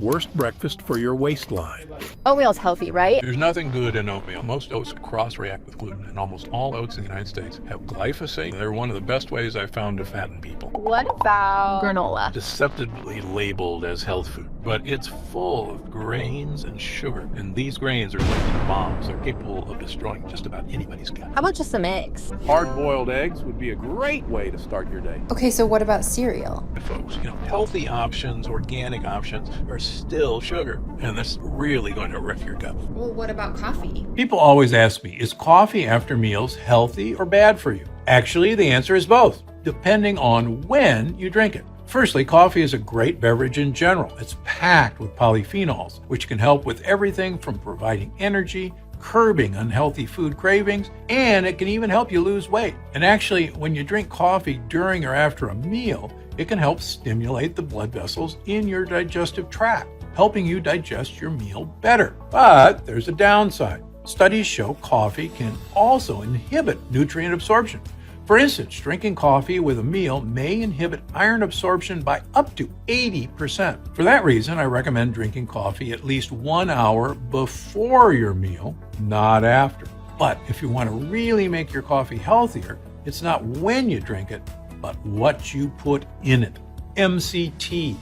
worst breakfast for your waistline. Oatmeal's healthy, right? There's nothing good in oatmeal. Most oats cross-react with gluten, and almost all oats in the United States have glyphosate. They're one of the best ways I've found to fatten people. What about granola? Deceptively labeled as health food, but it's full of grains and sugar, and these grains are like bombs. They're capable of destroying just about anybody's gut. How about just some eggs? Hard-boiled eggs would be a great way to start your day. Okay, so what about cereal? Folks, healthy options, organic options are still sugar, and that's really going to wreck your gut. Well, what about coffee? People always ask me, is coffee after meals healthy or bad for you? Actually, the answer is both, depending on when you drink it. Firstly, coffee is a great beverage in general. It's packed with polyphenols, which can help with everything from providing energy, curbing unhealthy food cravings, and it can even help you lose weight. And actually, when you drink coffee during or after a meal, it can help stimulate the blood vessels in your digestive tract, helping you digest your meal better. But there's a downside. Studies show coffee can also inhibit nutrient absorption. For instance, drinking coffee with a meal may inhibit iron absorption by up to 80%. For that reason, I recommend drinking coffee at least 1 hour before your meal, not after. But if you want to really make your coffee healthier, it's not when you drink it, but what you put in it. MCTs.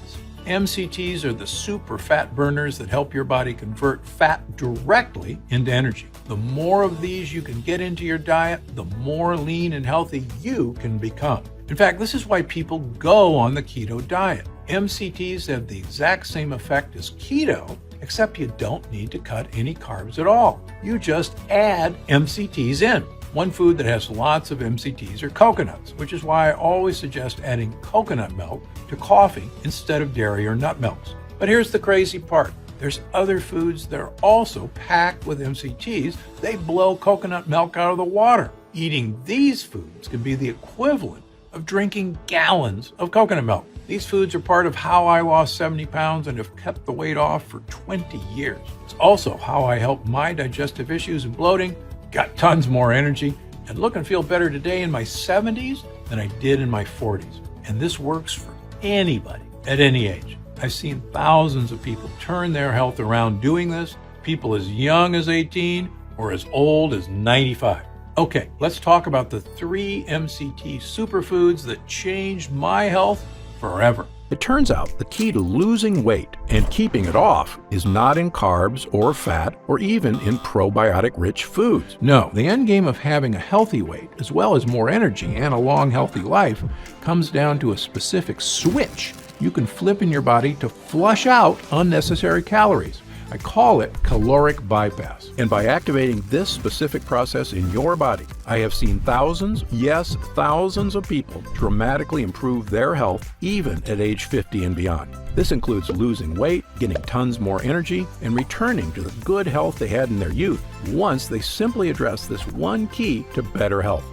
MCTs are the super fat burners that help your body convert fat directly into energy. The more of these you can get into your diet, the more lean and healthy you can become. In fact, this is why people go on the keto diet. MCTs have the exact same effect as keto, except you don't need to cut any carbs at all. You just add MCTs in. One food that has lots of MCTs are coconuts, which is why I always suggest adding coconut milk to coffee instead of dairy or nut milks. But here's the crazy part. There's other foods that are also packed with MCTs. They blow coconut milk out of the water. Eating these foods can be the equivalent of drinking gallons of coconut milk. These foods are part of how I lost 70 pounds and have kept the weight off for 20 years. It's also how I helped my digestive issues and bloating, got tons more energy, and look and feel better today in my 70s than I did in my 40s. And this works for anybody at any age. I've seen thousands of people turn their health around doing this, people as young as 18 or as old as 95. Okay, let's talk about the 3 MCT superfoods that changed my health forever. It turns out the key to losing weight and keeping it off is not in carbs or fat or even in probiotic-rich foods. No, the end game of having a healthy weight, as well as more energy and a long, healthy life, comes down to a specific switch you can flip in your body to flush out unnecessary calories. I call it caloric bypass. And by activating this specific process in your body, I have seen thousands, yes, thousands of people dramatically improve their health even at age 50 and beyond. This includes losing weight, getting tons more energy, and returning to the good health they had in their youth once they simply address this one key to better health.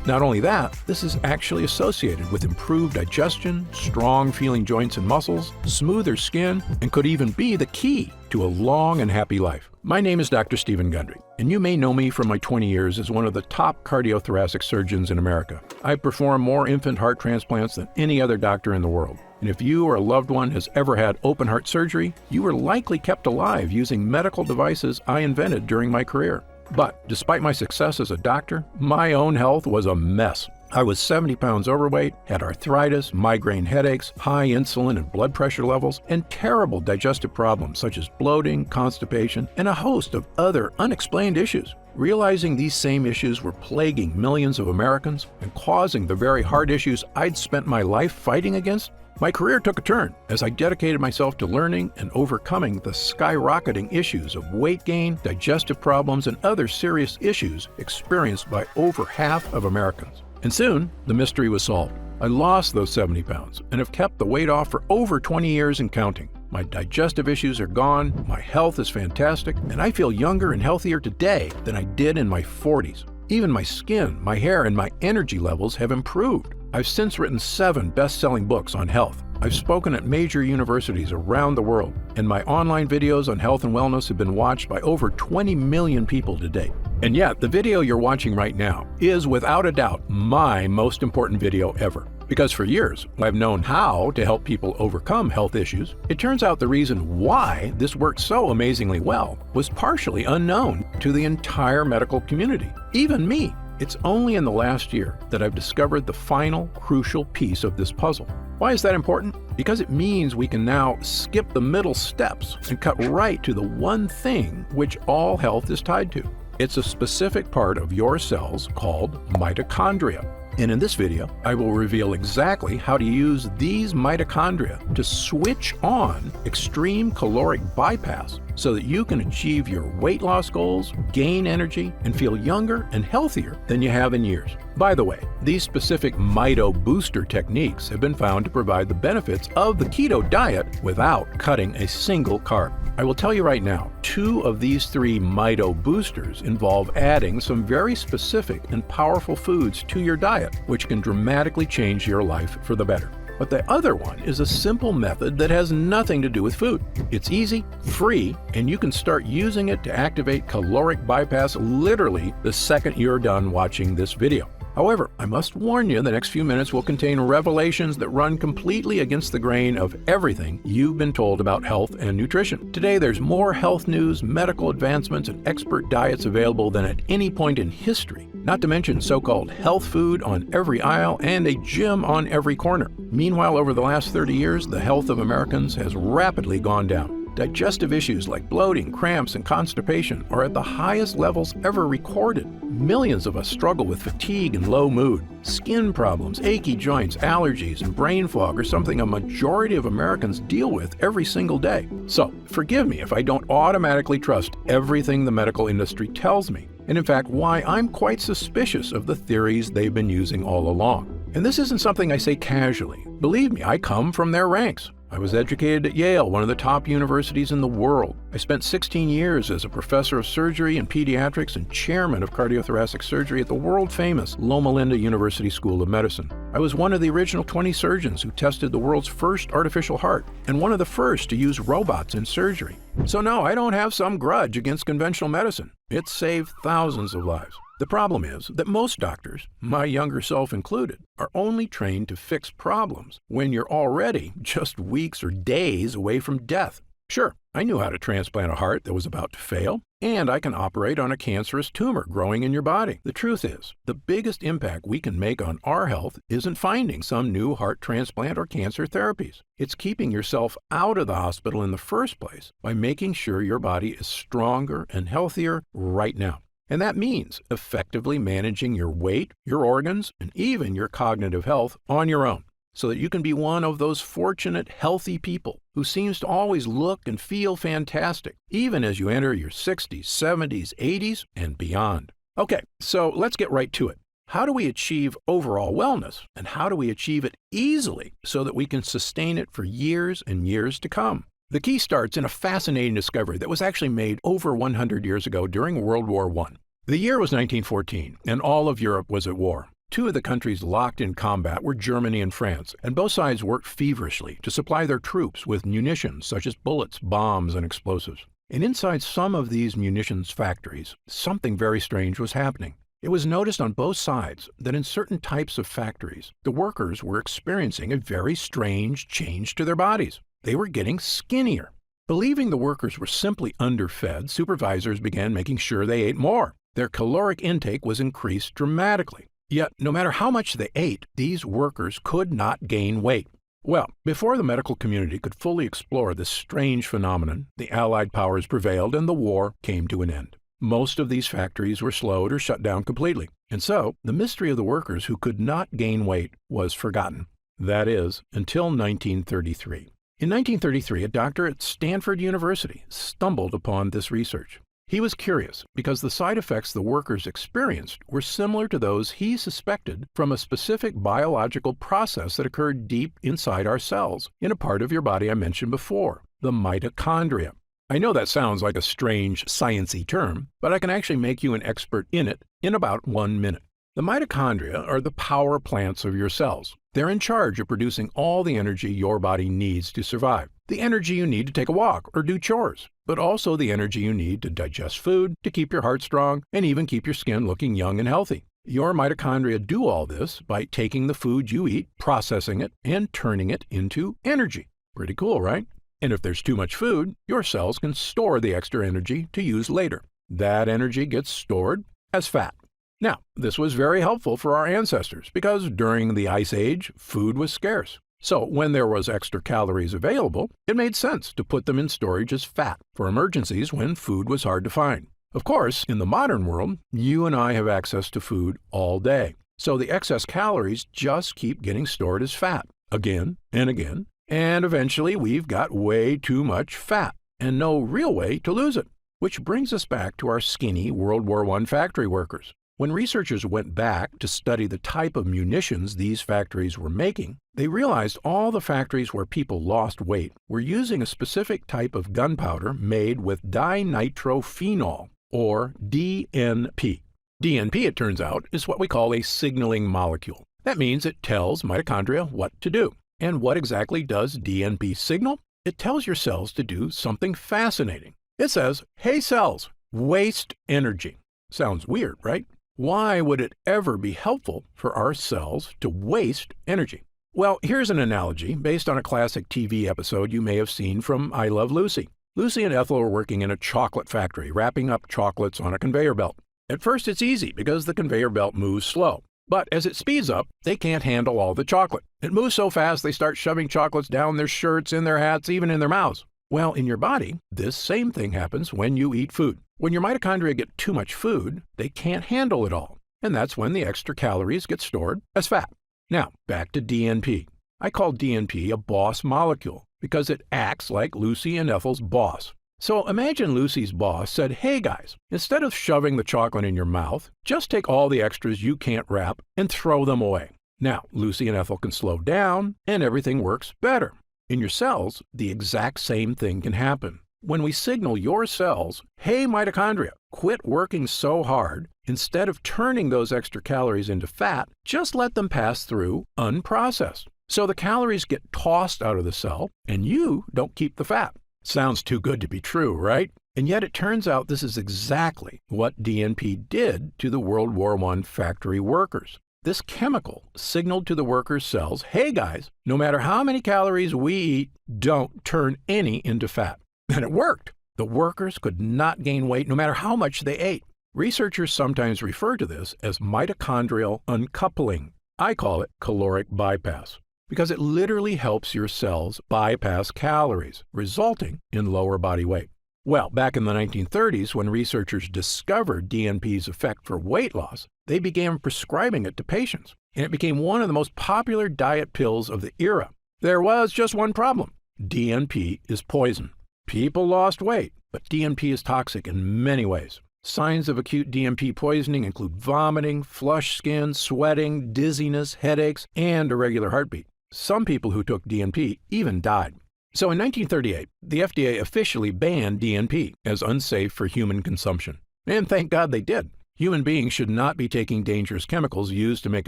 Not only that, this is actually associated with improved digestion, strong feeling joints and muscles, smoother skin, and could even be the key to a long and happy life. My name is Dr. Stephen Gundry, and you may know me from my 20 years as one of the top cardiothoracic surgeons in America. I've performed more infant heart transplants than any other doctor in the world. And if you or a loved one has ever had open heart surgery, you were likely kept alive using medical devices I invented during my career. But despite my success as a doctor, my own health was a mess. I was 70 pounds overweight, had arthritis, migraine headaches, high insulin and blood pressure levels, and terrible digestive problems such as bloating, constipation, and a host of other unexplained issues. Realizing these same issues were plaguing millions of Americans and causing the very heart issues I'd spent my life fighting against, my career took a turn as I dedicated myself to learning and overcoming the skyrocketing issues of weight gain, digestive problems, and other serious issues experienced by over half of Americans. And soon, the mystery was solved. I lost those 70 pounds and have kept the weight off for over 20 years and counting. My digestive issues are gone, my health is fantastic, and I feel younger and healthier today than I did in my 40s. Even my skin, my hair, and my energy levels have improved. I've since written 7 best-selling books on health. I've spoken at major universities around the world, and my online videos on health and wellness have been watched by over 20 million people to date. And yet, the video you're watching right now is without a doubt my most important video ever. Because for years, I've known how to help people overcome health issues. It turns out the reason why this worked so amazingly well was partially unknown to the entire medical community, even me. It's only in the last year that I've discovered the final crucial piece of this puzzle. Why is that important? Because it means we can now skip the middle steps and cut right to the one thing which all health is tied to. It's a specific part of your cells called mitochondria. And in this video, I will reveal exactly how to use these mitochondria to switch on extreme caloric bypass so that you can achieve your weight loss goals, gain energy, and feel younger and healthier than you have in years. By the way, these specific mito booster techniques have been found to provide the benefits of the keto diet without cutting a single carb. I will tell you right now, 2 of these 3 mito boosters involve adding some very specific and powerful foods to your diet, which can dramatically change your life for the better. But the other one is a simple method that has nothing to do with food. It's easy, free, and you can start using it to activate caloric bypass literally the second you're done watching this video. However, I must warn you the next few minutes will contain revelations that run completely against the grain of everything you've been told about health and nutrition. Today, there's more health news, medical advancements, and expert diets available than at any point in history, not to mention so-called health food on every aisle and a gym on every corner. Meanwhile, over the last 30 years, the health of Americans has rapidly gone down. Digestive issues like bloating, cramps, and constipation are at the highest levels ever recorded. Millions of us struggle with fatigue and low mood. Skin problems, achy joints, allergies, and brain fog are something a majority of Americans deal with every single day. So, forgive me if I don't automatically trust everything the medical industry tells me, and in fact, why I'm quite suspicious of the theories they've been using all along. And this isn't something I say casually. Believe me, I come from their ranks. I was educated at Yale, one of the top universities in the world. I spent 16 years as a professor of surgery and pediatrics and chairman of cardiothoracic surgery at the world-famous Loma Linda University School of Medicine. I was one of the original 20 surgeons who tested the world's first artificial heart and one of the first to use robots in surgery. So no, I don't have some grudge against conventional medicine. It saved thousands of lives. The problem is that most doctors, my younger self included, are only trained to fix problems when you're already just weeks or days away from death. Sure, I knew how to transplant a heart that was about to fail, and I can operate on a cancerous tumor growing in your body. The truth is, the biggest impact we can make on our health isn't finding some new heart transplant or cancer therapies. It's keeping yourself out of the hospital in the first place by making sure your body is stronger and healthier right now. And that means effectively managing your weight, your organs, and even your cognitive health on your own, so that you can be one of those fortunate, healthy people who seems to always look and feel fantastic, even as you enter your 60s, 70s, 80s, and beyond. Okay, so let's get right to it. How do we achieve overall wellness, and how do we achieve it easily so that we can sustain it for years and years to come? The key starts in a fascinating discovery that was actually made over 100 years ago during World War I. The year was 1914, and all of Europe was at war. 2 of the countries locked in combat were Germany and France, and both sides worked feverishly to supply their troops with munitions such as bullets, bombs, and explosives. And inside some of these munitions factories, something very strange was happening. It was noticed on both sides that in certain types of factories, the workers were experiencing a very strange change to their bodies. They were getting skinnier. Believing the workers were simply underfed, supervisors began making sure they ate more. Their caloric intake was increased dramatically. Yet, no matter how much they ate, these workers could not gain weight. Well, before the medical community could fully explore this strange phenomenon, the Allied powers prevailed and the war came to an end. Most of these factories were slowed or shut down completely. And so, the mystery of the workers who could not gain weight was forgotten. That is, until 1933. In 1933, a doctor at Stanford University stumbled upon this research. He was curious because the side effects the workers experienced were similar to those he suspected from a specific biological process that occurred deep inside our cells, in a part of your body I mentioned before, the mitochondria. I know that sounds like a strange, science-y term, but I can actually make you an expert in it in about 1 minute. The mitochondria are the power plants of your cells. They're in charge of producing all the energy your body needs to survive. The energy you need to take a walk or do chores, but also the energy you need to digest food, to keep your heart strong, and even keep your skin looking young and healthy. Your mitochondria do all this by taking the food you eat, processing it, and turning it into energy. Pretty cool, right? And if there's too much food, your cells can store the extra energy to use later. That energy gets stored as fat. Now, this was very helpful for our ancestors because during the Ice Age, food was scarce. So when there was extra calories available, it made sense to put them in storage as fat for emergencies when food was hard to find. Of course, in the modern world, you and I have access to food all day. So the excess calories just keep getting stored as fat again and again. And eventually we've got way too much fat and no real way to lose it. Which brings us back to our skinny World War I factory workers. When researchers went back to study the type of munitions these factories were making, they realized all the factories where people lost weight were using a specific type of gunpowder made with dinitrophenol, or DNP. DNP, it turns out, is what we call a signaling molecule. That means it tells mitochondria what to do. And what exactly does DNP signal? It tells your cells to do something fascinating. It says, "Hey cells, waste energy." Sounds weird, right? Why would it ever be helpful for our cells to waste energy? Well, here's an analogy based on a classic TV episode you may have seen from I Love Lucy. Lucy and Ethel are working in a chocolate factory, wrapping up chocolates on a conveyor belt. At first, it's easy because the conveyor belt moves slow. But as it speeds up, they can't handle all the chocolate. It moves so fast they start shoving chocolates down their shirts, in their hats, even in their mouths. Well, in your body, this same thing happens when you eat food. When your mitochondria get too much food, they can't handle it all. And that's when the extra calories get stored as fat. Now, back to DNP. I call DNP a boss molecule because it acts like Lucy and Ethel's boss. So imagine Lucy's boss said, "Hey guys, instead of shoving the chocolate in your mouth, just take all the extras you can't wrap and throw them away." Now, Lucy and Ethel can slow down and everything works better. In your cells, the exact same thing can happen. When we signal your cells, "Hey mitochondria, quit working so hard," instead of turning those extra calories into fat, just let them pass through unprocessed. So the calories get tossed out of the cell and you don't keep the fat. Sounds too good to be true, right? And yet it turns out this is exactly what DNP did to the World War I factory workers. This chemical signaled to the workers' cells, "Hey guys, no matter how many calories we eat, don't turn any into fat." And it worked. The workers could not gain weight no matter how much they ate. Researchers sometimes refer to this as mitochondrial uncoupling. I call it caloric bypass because it literally helps your cells bypass calories, resulting in lower body weight. Well, back in the 1930s, when researchers discovered DNP's effect for weight loss, they began prescribing it to patients, and it became one of the most popular diet pills of the era. There was just one problem. DNP is poison. People lost weight, but DNP is toxic in many ways. Signs of acute DNP poisoning include vomiting, flushed skin, sweating, dizziness, headaches, and irregular heartbeat. Some people who took DNP even died. So in 1938, the FDA officially banned DNP as unsafe for human consumption. And thank God they did. Human beings should not be taking dangerous chemicals used to make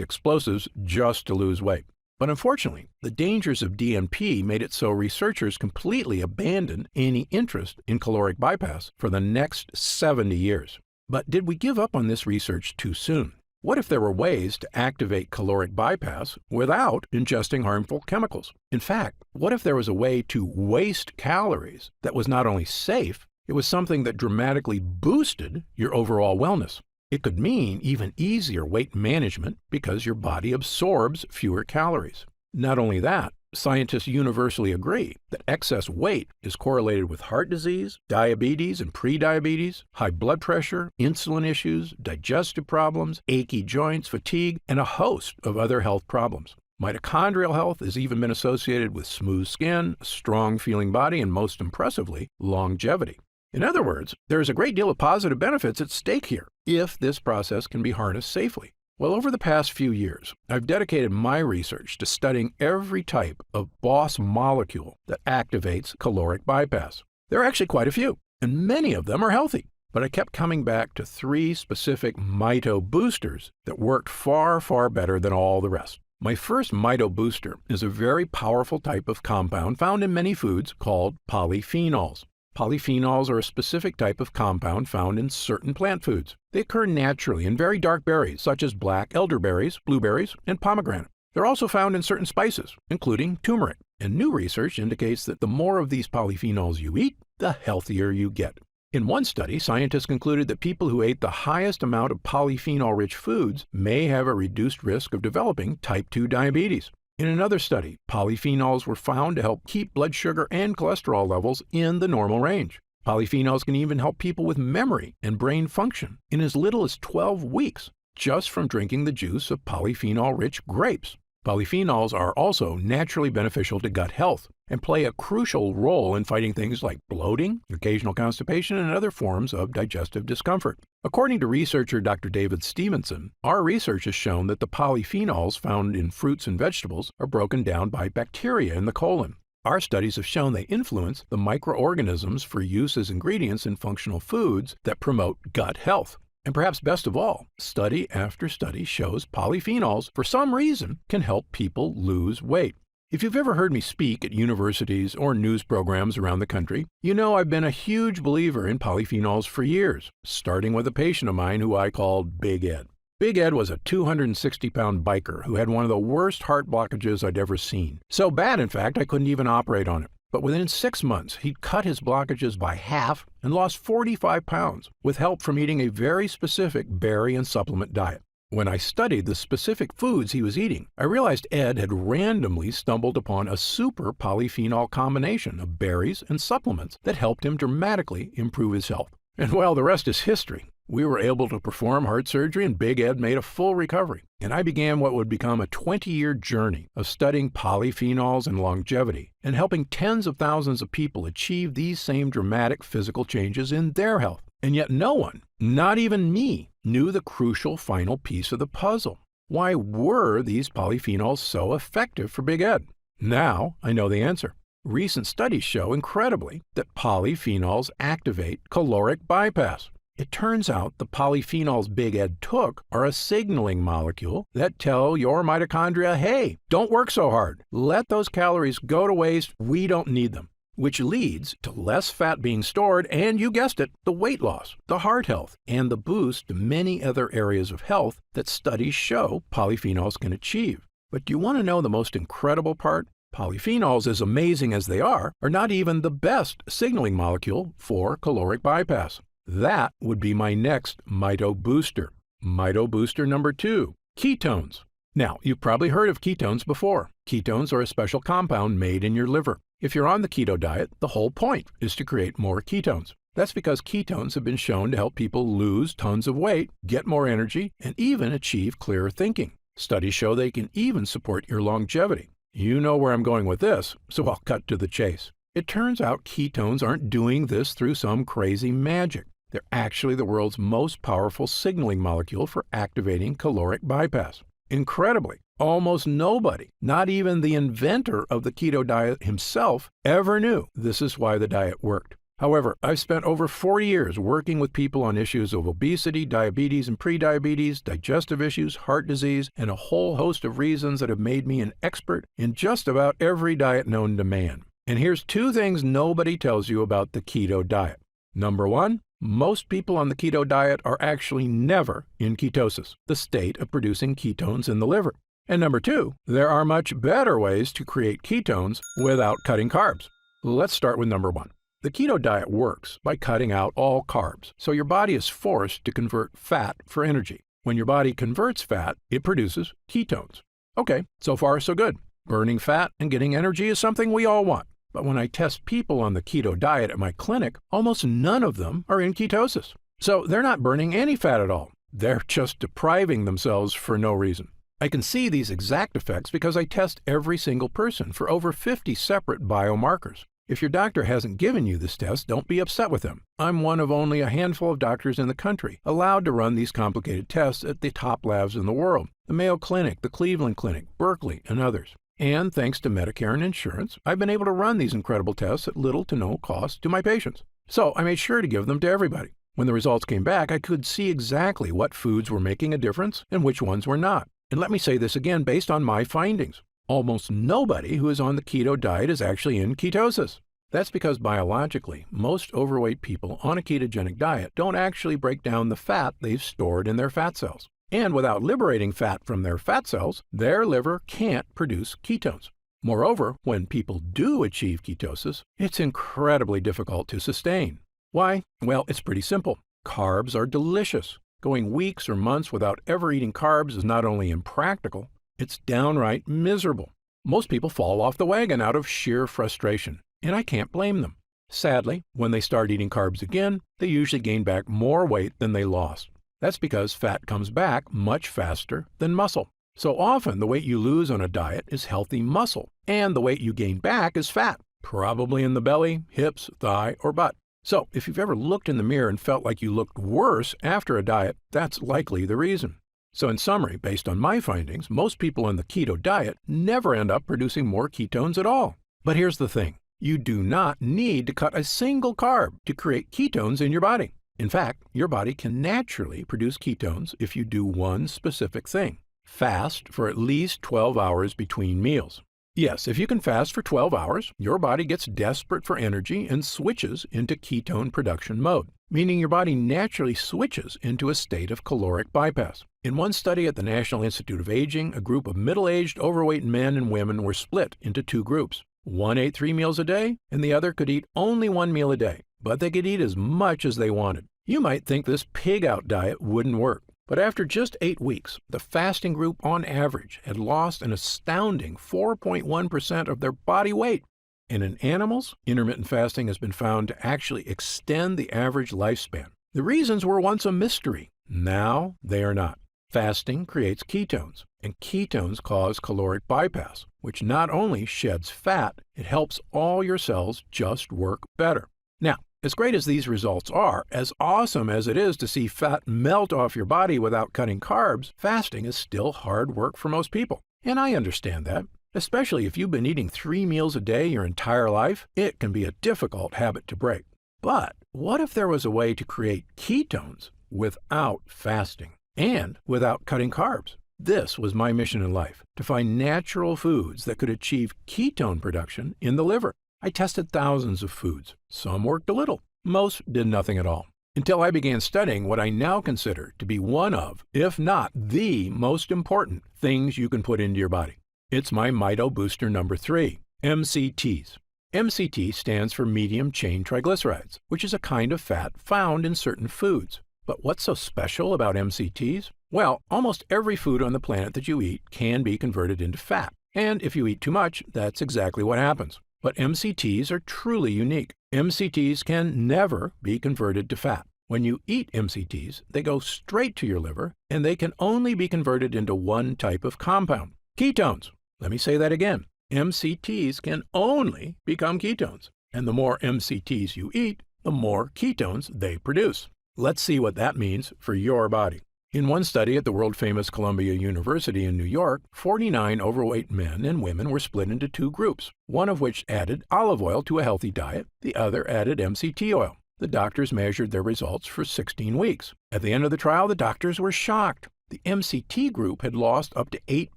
explosives just to lose weight. But unfortunately, the dangers of DNP made it so researchers completely abandoned any interest in caloric bypass for the next 70 years. But did we give up on this research too soon? What if there were ways to activate caloric bypass without ingesting harmful chemicals? In fact, what if there was a way to waste calories that was not only safe, it was something that dramatically boosted your overall wellness? It could mean even easier weight management because your body absorbs fewer calories. Not only that, scientists universally agree that excess weight is correlated with heart disease, diabetes and prediabetes, high blood pressure, insulin issues, digestive problems, achy joints, fatigue, and a host of other health problems. Mitochondrial health has even been associated with smooth skin, a strong feeling body, and most impressively, longevity. In other words, there is a great deal of positive benefits at stake here if this process can be harnessed safely. Well, over the past few years, I've dedicated my research to studying every type of boss molecule that activates caloric bypass. There are actually quite a few, and many of them are healthy. But I kept coming back to 3 specific mito boosters that worked far, far better than all the rest. My first mito booster is a very powerful type of compound found in many foods called polyphenols. Polyphenols are a specific type of compound found in certain plant foods. They occur naturally in very dark berries, such as black elderberries, blueberries, and pomegranate. They're also found in certain spices, including turmeric. And new research indicates that the more of these polyphenols you eat, the healthier you get. In one study, scientists concluded that people who ate the highest amount of polyphenol-rich foods may have a reduced risk of developing type 2 diabetes. In another study, polyphenols were found to help keep blood sugar and cholesterol levels in the normal range. Polyphenols can even help people with memory and brain function in as little as 12 weeks, just from drinking the juice of polyphenol-rich grapes. Polyphenols are also naturally beneficial to gut health and play a crucial role in fighting things like bloating, occasional constipation, and other forms of digestive discomfort. According to researcher Dr. David Stevenson, our research has shown that the polyphenols found in fruits and vegetables are broken down by bacteria in the colon. Our studies have shown they influence the microorganisms for use as ingredients in functional foods that promote gut health. And perhaps best of all, study after study shows polyphenols, for some reason, can help people lose weight. If you've ever heard me speak at universities or news programs around the country, you know I've been a huge believer in polyphenols for years, starting with a patient of mine who I called Big Ed. Big Ed was a 260-pound biker who had one of the worst heart blockages I'd ever seen. So bad, in fact, I couldn't even operate on it. But within 6 months, he'd cut his blockages by half and lost 45 pounds, with help from eating a very specific berry and supplement diet. When I studied the specific foods he was eating, I realized Ed had randomly stumbled upon a super polyphenol combination of berries and supplements that helped him dramatically improve his health. And well, the rest is history. We were able to perform heart surgery and Big Ed made a full recovery. And I began what would become a 20-year journey of studying polyphenols and longevity and helping tens of thousands of people achieve these same dramatic physical changes in their health. And yet no one, not even me, knew the crucial final piece of the puzzle. Why were these polyphenols so effective for Big Ed? Now I know the answer. Recent studies show, incredibly, that polyphenols activate caloric bypass. It turns out the polyphenols Big Ed took are a signaling molecule that tell your mitochondria, hey, don't work so hard. Let those calories go to waste. We don't need them. Which leads to less fat being stored and, you guessed it, the weight loss, the heart health, and the boost to many other areas of health that studies show polyphenols can achieve. But do you want to know the most incredible part? Polyphenols, as amazing as they are not even the best signaling molecule for caloric bypass. That would be my next Mito booster. Mito booster number 2, ketones. Now, you've probably heard of ketones before. Ketones are a special compound made in your liver. If you're on the keto diet, the whole point is to create more ketones. That's because ketones have been shown to help people lose tons of weight, get more energy, and even achieve clearer thinking. Studies show they can even support your longevity. You know where I'm going with this, so I'll cut to the chase. It turns out ketones aren't doing this through some crazy magic. They're actually the world's most powerful signaling molecule for activating caloric bypass. Incredibly, almost nobody, not even the inventor of the keto diet himself, ever knew this is why the diet worked. However, I've spent over 40 years working with people on issues of obesity, diabetes and prediabetes, digestive issues, heart disease, and a whole host of reasons that have made me an expert in just about every diet known to man. And here's 2 things nobody tells you about the keto diet. Number 1, most people on the keto diet are actually never in ketosis, the state of producing ketones in the liver. And number 2, there are much better ways to create ketones without cutting carbs. Let's start with number 1. The keto diet works by cutting out all carbs, so your body is forced to convert fat for energy. When your body converts fat, it produces ketones. Okay, so far so good. Burning fat and getting energy is something we all want. But when I test people on the keto diet at my clinic, almost none of them are in ketosis. So they're not burning any fat at all. They're just depriving themselves for no reason. I can see these exact effects because I test every single person for over 50 separate biomarkers. If your doctor hasn't given you this test, don't be upset with them. I'm one of only a handful of doctors in the country allowed to run these complicated tests at the top labs in the world, the Mayo Clinic, the Cleveland Clinic, Berkeley, and others. And thanks to Medicare and insurance, I've been able to run these incredible tests at little to no cost to my patients. So I made sure to give them to everybody. When the results came back, I could see exactly what foods were making a difference and which ones were not. And let me say this again based on my findings. Almost nobody who is on the keto diet is actually in ketosis. That's because biologically, most overweight people on a ketogenic diet don't actually break down the fat they've stored in their fat cells. And without liberating fat from their fat cells, their liver can't produce ketones. Moreover, when people do achieve ketosis, it's incredibly difficult to sustain. Why? Well, it's pretty simple. Carbs are delicious. Going weeks or months without ever eating carbs is not only impractical, it's downright miserable. Most people fall off the wagon out of sheer frustration, and I can't blame them. Sadly, when they start eating carbs again, they usually gain back more weight than they lost. That's because fat comes back much faster than muscle. So often, the weight you lose on a diet is healthy muscle, and the weight you gain back is fat, probably in the belly, hips, thigh, or butt. So if you've ever looked in the mirror and felt like you looked worse after a diet, that's likely the reason. So in summary, based on my findings, most people on the keto diet never end up producing more ketones at all. But here's the thing. You do not need to cut a single carb to create ketones in your body. In fact, your body can naturally produce ketones if you do one specific thing. Fast for at least 12 hours between meals. Yes, if you can fast for 12 hours, your body gets desperate for energy and switches into ketone production mode, meaning your body naturally switches into a state of caloric bypass. In one study at the National Institute of Aging, a group of middle-aged overweight men and women were split into two groups. One ate 3 meals a day, and the other could eat only 1 meal a day, but they could eat as much as they wanted. You might think this pig-out diet wouldn't work. But after just 8 weeks, the fasting group on average had lost an astounding 4.1% of their body weight. And in animals, intermittent fasting has been found to actually extend the average lifespan. The reasons were once a mystery. Now they are not. Fasting creates ketones, and ketones cause caloric bypass, which not only sheds fat, it helps all your cells just work better. Now, as great as these results are, as awesome as it is to see fat melt off your body without cutting carbs, fasting is still hard work for most people. And I understand that. Especially if you've been eating 3 meals a day your entire life, it can be a difficult habit to break. But what if there was a way to create ketones without fasting and without cutting carbs? This was my mission in life, to find natural foods that could achieve ketone production in the liver. I tested thousands of foods. Some worked a little. Most did nothing at all. Until I began studying what I now consider to be one of, if not the most important things you can put into your body. It's my Mito Booster number 3, MCTs. MCT stands for medium chain triglycerides, which is a kind of fat found in certain foods. But what's so special about MCTs? Well, almost every food on the planet that you eat can be converted into fat. And if you eat too much, that's exactly what happens. But MCTs are truly unique. MCTs can never be converted to fat. When you eat MCTs, they go straight to your liver, and they can only be converted into one type of compound, ketones. Let me say that again. MCTs can only become ketones. And the more MCTs you eat, the more ketones they produce. Let's see what that means for your body. In one study at the world-famous Columbia University in New York, 49 overweight men and women were split into 2 groups, one of which added olive oil to a healthy diet, the other added MCT oil. The doctors measured their results for 16 weeks. At the end of the trial, the doctors were shocked. The MCT group had lost up to 8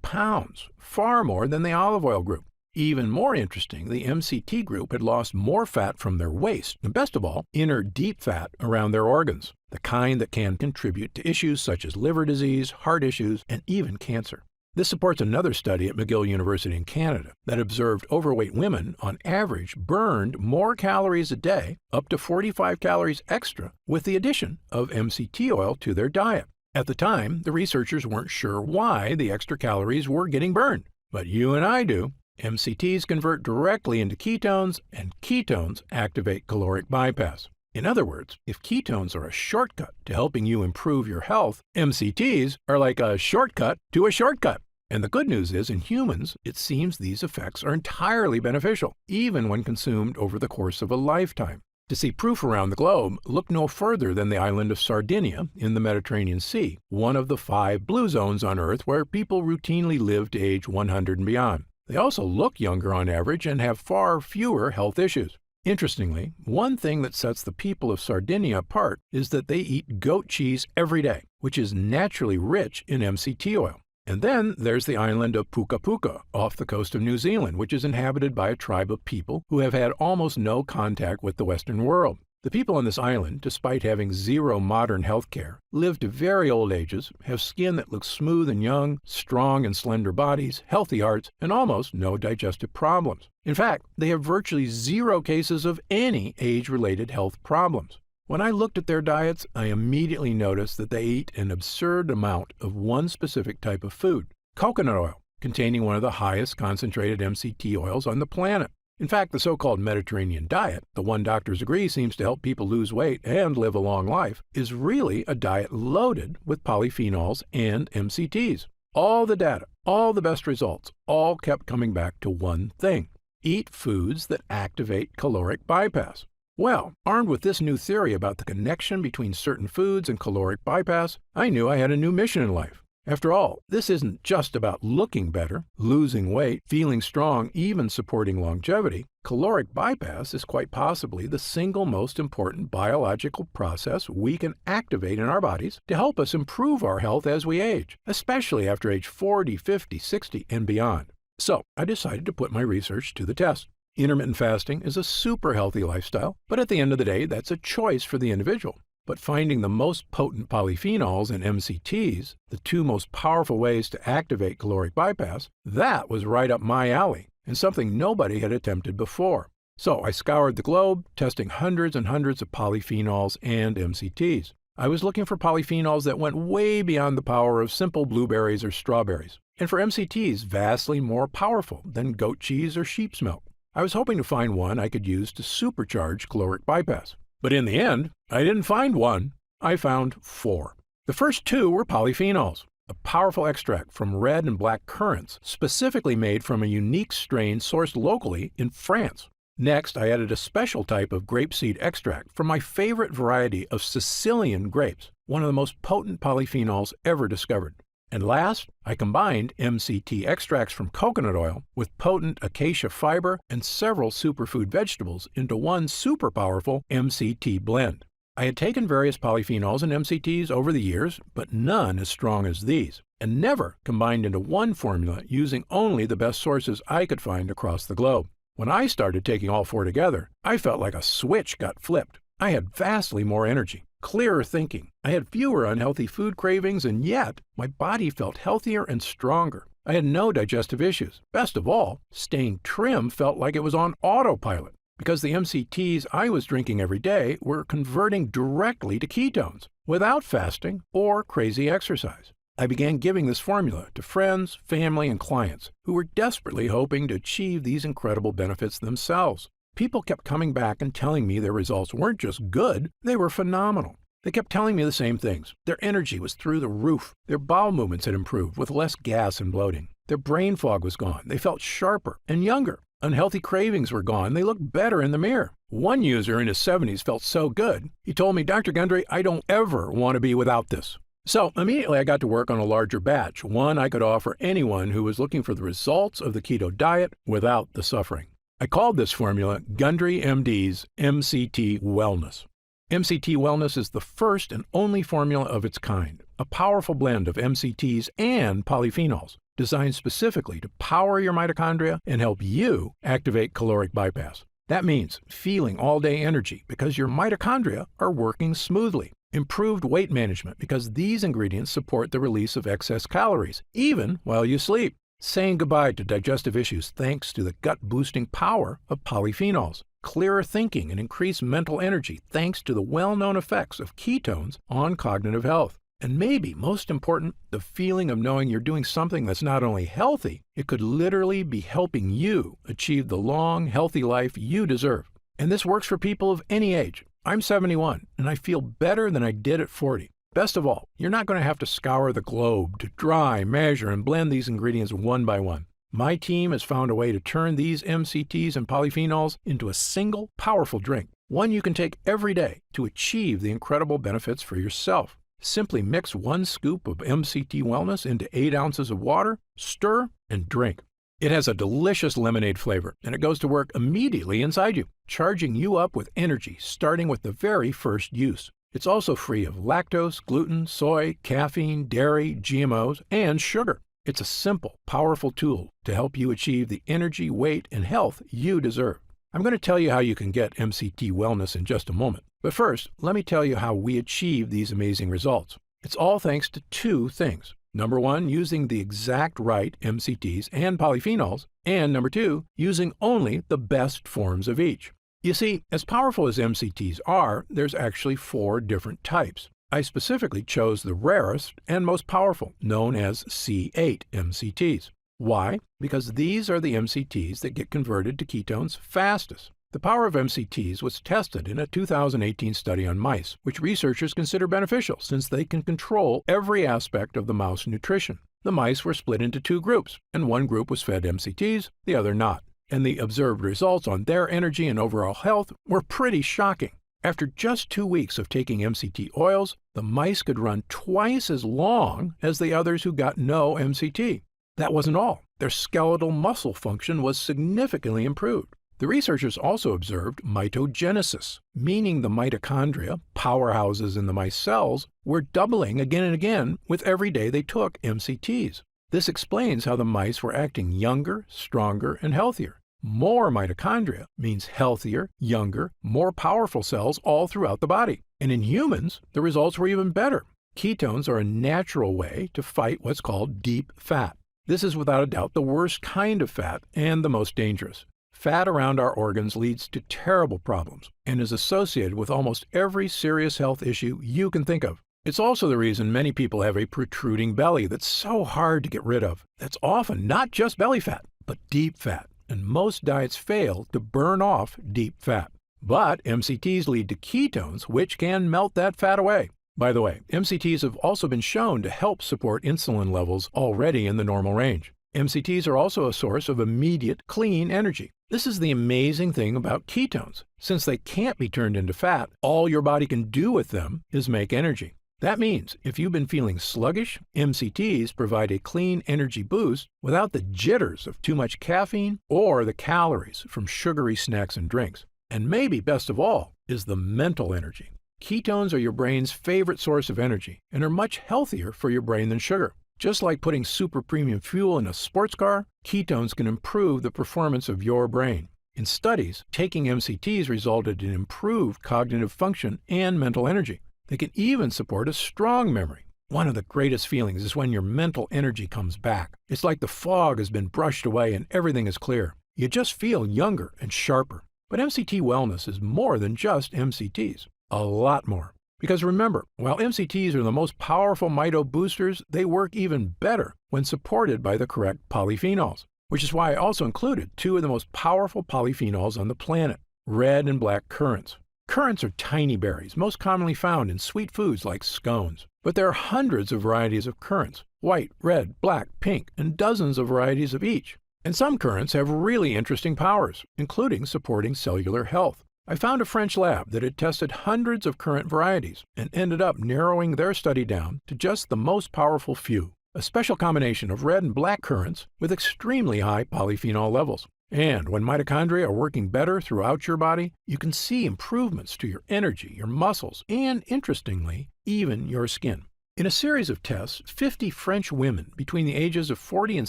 pounds, far more than the olive oil group. Even more interesting, the MCT group had lost more fat from their waist, and best of all, inner deep fat around their organs, the kind that can contribute to issues such as liver disease, heart issues, and even cancer. This supports another study at McGill University in Canada that observed overweight women, on average, burned more calories a day, up to 45 calories extra, with the addition of MCT oil to their diet. At the time, the researchers weren't sure why the extra calories were getting burned, but you and I do. MCTs convert directly into ketones, and ketones activate caloric bypass. In other words, if ketones are a shortcut to helping you improve your health, MCTs are like a shortcut to a shortcut. And the good news is, in humans, it seems these effects are entirely beneficial, even when consumed over the course of a lifetime. To see proof around the globe, look no further than the island of Sardinia in the Mediterranean Sea, one of the 5 blue zones on Earth where people routinely live to age 100 and beyond. They also look younger on average and have far fewer health issues. Interestingly, one thing that sets the people of Sardinia apart is that they eat goat cheese every day, which is naturally rich in MCT oil. And then there's the island of Puka Puka off the coast of New Zealand, which is inhabited by a tribe of people who have had almost no contact with the Western world. The people on this island, despite having zero modern health care, live to very old ages, have skin that looks smooth and young, strong and slender bodies, healthy hearts, and almost no digestive problems. In fact, they have virtually zero cases of any age-related health problems. When I looked at their diets, I immediately noticed that they eat an absurd amount of one specific type of food, coconut oil, containing one of the highest concentrated MCT oils on the planet. In fact, the so-called Mediterranean diet, the one doctors agree seems to help people lose weight and live a long life, is really a diet loaded with polyphenols and MCTs. All the data, all the best results, all kept coming back to one thing: eat foods that activate caloric bypass. Well, armed with this new theory about the connection between certain foods and caloric bypass, I knew I had a new mission in life. After all, this isn't just about looking better, losing weight, feeling strong, even supporting longevity. Caloric bypass is quite possibly the single most important biological process we can activate in our bodies to help us improve our health as we age, especially after age 40, 50, 60, and beyond. So I decided to put my research to the test. Intermittent fasting is a super healthy lifestyle, but at the end of the day, that's a choice for the individual. But finding the most potent polyphenols and MCTs, the two most powerful ways to activate caloric bypass, that was right up my alley and something nobody had attempted before. So I scoured the globe, testing hundreds and hundreds of polyphenols and MCTs. I was looking for polyphenols that went way beyond the power of simple blueberries or strawberries, and for MCTs vastly more powerful than goat cheese or sheep's milk. I was hoping to find one I could use to supercharge caloric bypass. But in the end, I didn't find one. I found 4. The first 2 were polyphenols, a powerful extract from red and black currants, specifically made from a unique strain sourced locally in France. Next, I added a special type of grapeseed extract from my favorite variety of Sicilian grapes, one of the most potent polyphenols ever discovered. And last, I combined MCT extracts from coconut oil with potent acacia fiber and several superfood vegetables into one super powerful MCT blend. I had taken various polyphenols and MCTs over the years, but none as strong as these, and never combined into one formula using only the best sources I could find across the globe. When I started taking all 4 together, I felt like a switch got flipped. I had vastly more energy, clearer thinking. I had fewer unhealthy food cravings, and yet my body felt healthier and stronger. I had no digestive issues. Best of all, staying trim felt like it was on autopilot, because the MCTs I was drinking every day were converting directly to ketones without fasting or crazy exercise. I began giving this formula to friends, family, and clients who were desperately hoping to achieve these incredible benefits themselves. People kept coming back and telling me their results weren't just good, they were phenomenal. They kept telling me the same things. Their energy was through the roof. Their bowel movements had improved with less gas and bloating. Their brain fog was gone. They felt sharper and younger. Unhealthy cravings were gone. They looked better in the mirror. One user in his 70s felt so good, he told me, "Dr. Gundry, I don't ever want to be without this." So immediately I got to work on a larger batch, one I could offer anyone who was looking for the results of the keto diet without the suffering. I called this formula Gundry MD's MCT Wellness. MCT Wellness is the first and only formula of its kind, a powerful blend of MCTs and polyphenols, designed specifically to power your mitochondria and help you activate caloric bypass. That means feeling all-day energy because your mitochondria are working smoothly. Improved weight management because these ingredients support the release of excess calories, even while you sleep. Saying goodbye to digestive issues thanks to the gut-boosting power of polyphenols. Clearer thinking and increased mental energy thanks to the well-known effects of ketones on cognitive health. And maybe most important, the feeling of knowing you're doing something that's not only healthy, it could literally be helping you achieve the long, healthy life you deserve. And this works for people of any age. I'm 71, and I feel better than I did at 40. Best of all, you're not going to have to scour the globe to dry, measure, and blend these ingredients one by one. My team has found a way to turn these MCTs and polyphenols into a single, powerful drink, one you can take every day to achieve the incredible benefits for yourself. Simply mix 1 scoop of MCT Wellness into 8 ounces of water, stir, and drink. It has a delicious lemonade flavor, and it goes to work immediately inside you, charging you up with energy starting with the very first use. It's also free of lactose, gluten, soy, caffeine, dairy, GMOs, and sugar. It's a simple, powerful tool to help you achieve the energy, weight, and health you deserve. I'm going to tell you how you can get MCT wellness in just a moment. But first, let me tell you how we achieve these amazing results. It's all thanks to two things. Number one, using the exact right MCTs and polyphenols. And number two, using only the best forms of each. You see, as powerful as MCTs are, there's actually 4 different types. I specifically chose the rarest and most powerful, known as C8 MCTs. Why? Because these are the MCTs that get converted to ketones fastest. The power of MCTs was tested in a 2018 study on mice, which researchers consider beneficial since they can control every aspect of the mouse nutrition. The mice were split into 2 groups, and one group was fed MCTs, the other not. And the observed results on their energy and overall health were pretty shocking. After just 2 weeks of taking MCT oils, the mice could run twice as long as the others who got no MCT. That wasn't all. Their skeletal muscle function was significantly improved. The researchers also observed mitogenesis, meaning the mitochondria, powerhouses in the mice cells, were doubling again and again with every day they took MCTs. This explains how the mice were acting younger, stronger, and healthier. More mitochondria means healthier, younger, more powerful cells all throughout the body. And in humans, the results were even better. Ketones are a natural way to fight what's called deep fat. This is without a doubt the worst kind of fat and the most dangerous. Fat around our organs leads to terrible problems and is associated with almost every serious health issue you can think of. It's also the reason many people have a protruding belly that's so hard to get rid of. That's often not just belly fat, but deep fat. And most diets fail to burn off deep fat. But MCTs lead to ketones, which can melt that fat away. By the way, MCTs have also been shown to help support insulin levels already in the normal range. MCTs are also a source of immediate, clean energy. This is the amazing thing about ketones. Since they can't be turned into fat, all your body can do with them is make energy. That means if you've been feeling sluggish, MCTs provide a clean energy boost without the jitters of too much caffeine or the calories from sugary snacks and drinks. And maybe best of all is the mental energy. Ketones are your brain's favorite source of energy and are much healthier for your brain than sugar. Just like putting super premium fuel in a sports car, ketones can improve the performance of your brain. In studies, taking MCTs resulted in improved cognitive function and mental energy. They can even support a strong memory. One of the greatest feelings is when your mental energy comes back. It's like the fog has been brushed away and everything is clear. You just feel younger and sharper. But MCT wellness is more than just MCTs. A lot more. Because remember, while MCTs are the most powerful mito boosters, they work even better when supported by the correct polyphenols, which is why I also included 2 of the most powerful polyphenols on the planet, red and black currants. Currants are tiny berries, most commonly found in sweet foods like scones. But there are hundreds of varieties of currants, white, red, black, pink, and dozens of varieties of each. And some currants have really interesting powers, including supporting cellular health. I found a French lab that had tested hundreds of currant varieties and ended up narrowing their study down to just the most powerful few, a special combination of red and black currants with extremely high polyphenol levels. And when mitochondria are working better throughout your body, you can see improvements to your energy, your muscles, and interestingly, even your skin. In a series of tests, 50 French women between the ages of 40 and